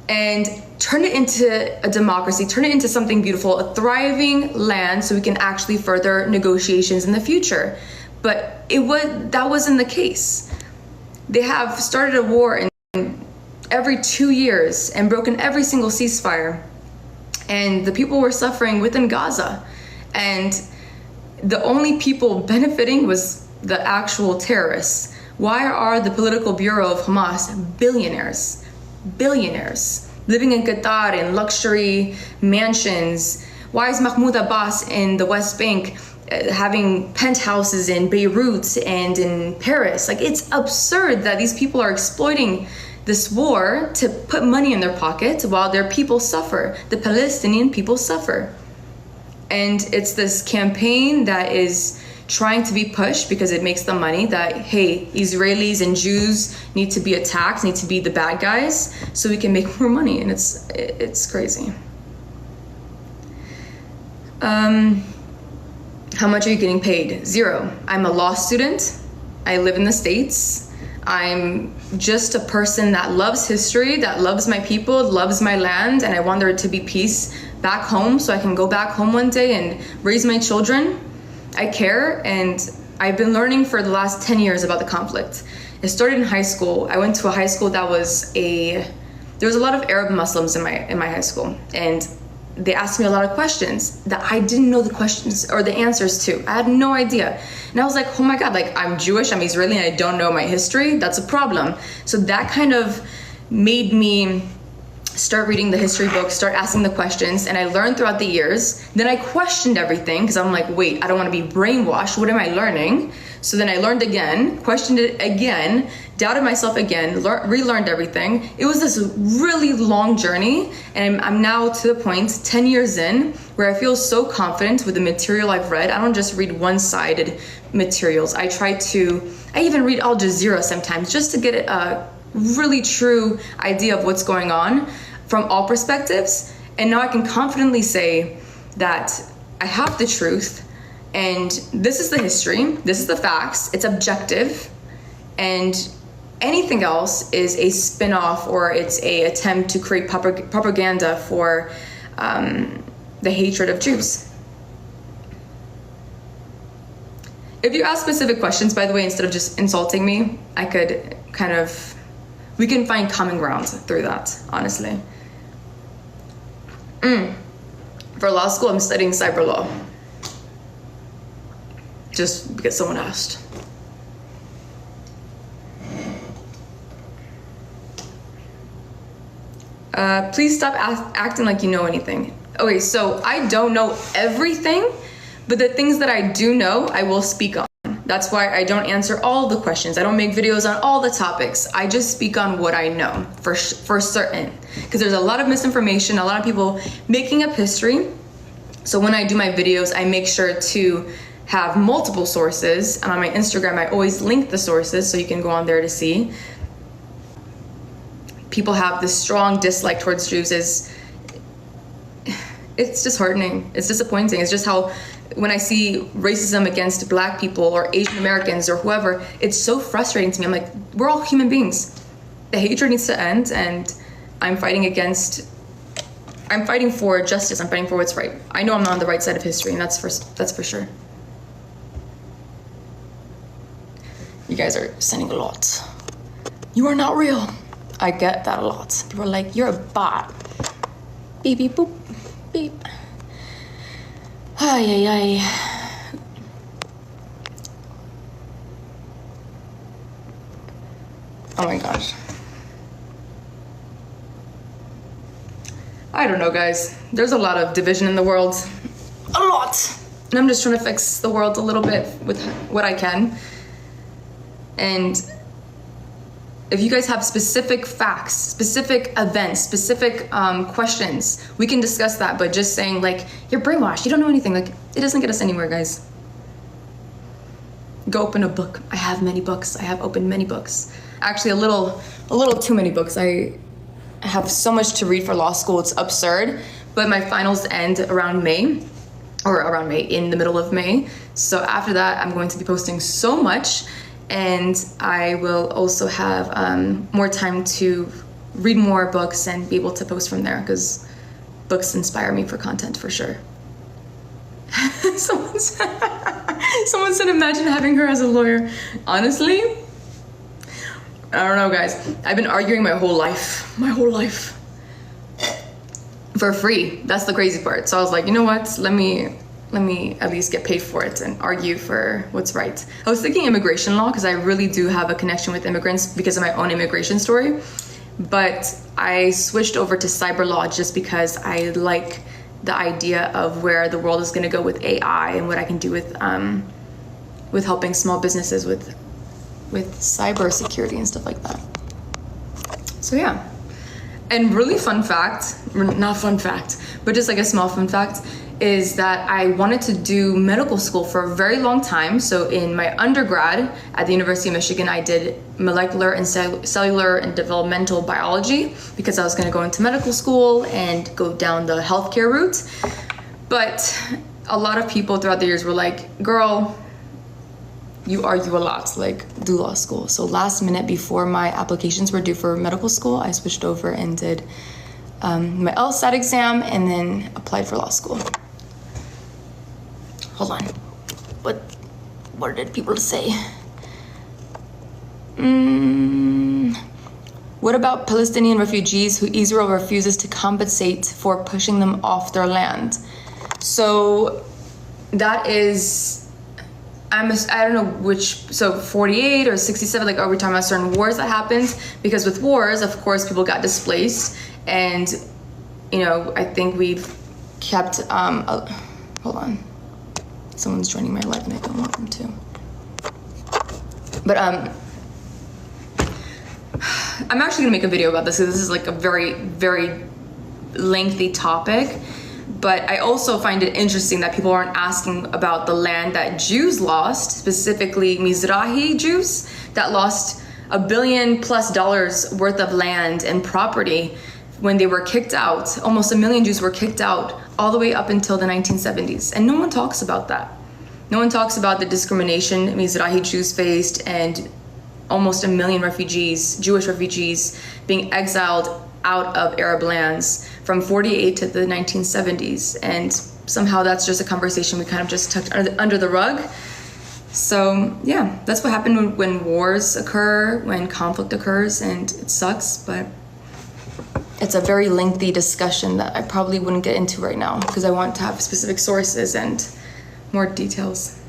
and turn it into a democracy, turn it into something beautiful, a thriving land, so we can actually further negotiations in the future. But that wasn't the case. They have started a war every 2 years and broken every single ceasefire. And the people were suffering within Gaza. And the only people benefiting was the actual terrorists. Why are the political bureau of Hamas billionaires living in Qatar in luxury mansions? Why is Mahmoud Abbas in the West Bank having penthouses in Beirut and in Paris? Like, it's absurd that these people are exploiting this war to put money in their pocket while their people suffer. The Palestinian people suffer. And it's this campaign that is trying to be pushed because it makes them money, that, hey, Israelis and Jews need to be attacked, need to be the bad guys, so we can make more money. And it's crazy. How much are you getting paid? Zero. I'm a law student. I live in the States. I'm just a person that loves history, that loves my people, loves my land, and I want there to be peace back home so I can go back home one day and raise my children. I care, and I've been learning for the last 10 years about the conflict. It started in high school. I went to a high school that there was a lot of Arab Muslims in my high school, and they asked me a lot of questions that I didn't know the questions or the answers to. I had no idea. And I was like, oh my God, like, I'm Jewish, I'm Israeli, and I don't know my history. That's a problem. So that kind of made me start reading the history books, start asking the questions, and I learned throughout the years. Then I questioned everything because I'm like, wait, I don't want to be brainwashed. What am I learning? So then I learned again, questioned it again, doubted myself again, relearned everything. It was this really long journey, and I'm now to the point, 10 years in, where I feel so confident with the material I've read. I don't just read one-sided materials. I even read Al Jazeera sometimes just to get a really true idea of what's going on from all perspectives. And now I can confidently say that I have the truth, and this is the history, this is the facts, it's objective, and anything else is a spin-off, or it's a attempt to create propaganda for the hatred of Jews. If you ask specific questions, by the way, instead of just insulting me, I could we can find common ground through that, honestly. For law school, I'm studying cyber law. Just because someone asked. Please stop acting like you know anything. Okay, so I don't know everything, but the things that I do know, I will speak on. That's why I don't answer all the questions. I don't make videos on all the topics. I just speak on what I know for certain. Because there's a lot of misinformation, a lot of people making up history. So when I do my videos, I make sure to have multiple sources. And on my Instagram, I always link the sources so you can go on there to see. People have this strong dislike towards Jews. It's disheartening. It's disappointing. It's just how when I see racism against Black people or Asian Americans or whoever, it's so frustrating to me. I'm like, we're all human beings. The hatred needs to end, and I'm fighting for justice. I'm fighting for what's right. I know I'm not on the right side of history, and that's for sure. You guys are sending a lot. You are not real. I get that a lot. People are like, you're a bot. Beep, beep, boop, beep. Ay, ay, ay. Oh my gosh. I don't know, guys. There's a lot of division in the world. A lot. And I'm just trying to fix the world a little bit with what I can. And if you guys have specific facts, specific events, specific questions, we can discuss that. But just saying like, you're brainwashed, you don't know anything, like, it doesn't get us anywhere, guys. Go open a book. I have many books. I have opened many books. Actually, a little too many books. I have so much to read for law school. It's absurd. But my finals end around May, in the middle of May. So after that, I'm going to be posting so much. And I will also have more time to read more books and be able to post from there, because books inspire me for content for sure. Someone said, imagine having her as a lawyer. Honestly, I don't know, guys. I've been arguing my whole life for free. That's the crazy part. So I was like, you know what? Let me at least get paid for it and argue for what's right. I was thinking immigration law because I really do have a connection with immigrants because of my own immigration story. But I switched over to cyber law just because I like the idea of where the world is going to go with AI and what I can do with helping small businesses with cyber security and stuff like that. So yeah. And really fun fact, not fun fact, but just like a small fun fact, is that I wanted to do medical school for a very long time. So in my undergrad at the University of Michigan, I did molecular and cellular and developmental biology because I was going to go into medical school and go down the healthcare route. But a lot of people throughout the years were like, girl, you argue a lot, like do law school. So last minute before my applications were due for medical school, I switched over and did my LSAT exam and then applied for law school. Hold on. What did people say? What about Palestinian refugees who Israel refuses to compensate for pushing them off their land? So that is, I don't know which, so 48 or 67, like are we talking about certain wars that happened? Because with wars, of course, people got displaced. And, you know, I think we've kept, hold on. Someone's joining my live and I don't want them to. But I'm actually gonna make a video about this because this is like a very, very lengthy topic. But I also find it interesting that people aren't asking about the land that Jews lost, specifically Mizrahi Jews that lost $1 billion+ worth of land and property when they were kicked out. Almost 1 million Jews were kicked out all the way up until the 1970s. And no one talks about that. No one talks about the discrimination Mizrahi Jews faced and almost 1 million refugees, Jewish refugees, being exiled out of Arab lands from 48 to the 1970s. And somehow that's just a conversation we kind of just tucked under the rug. So yeah, that's what happened when wars occur, when conflict occurs, and it sucks, but it's a very lengthy discussion that I probably wouldn't get into right now because I want to have specific sources and more details.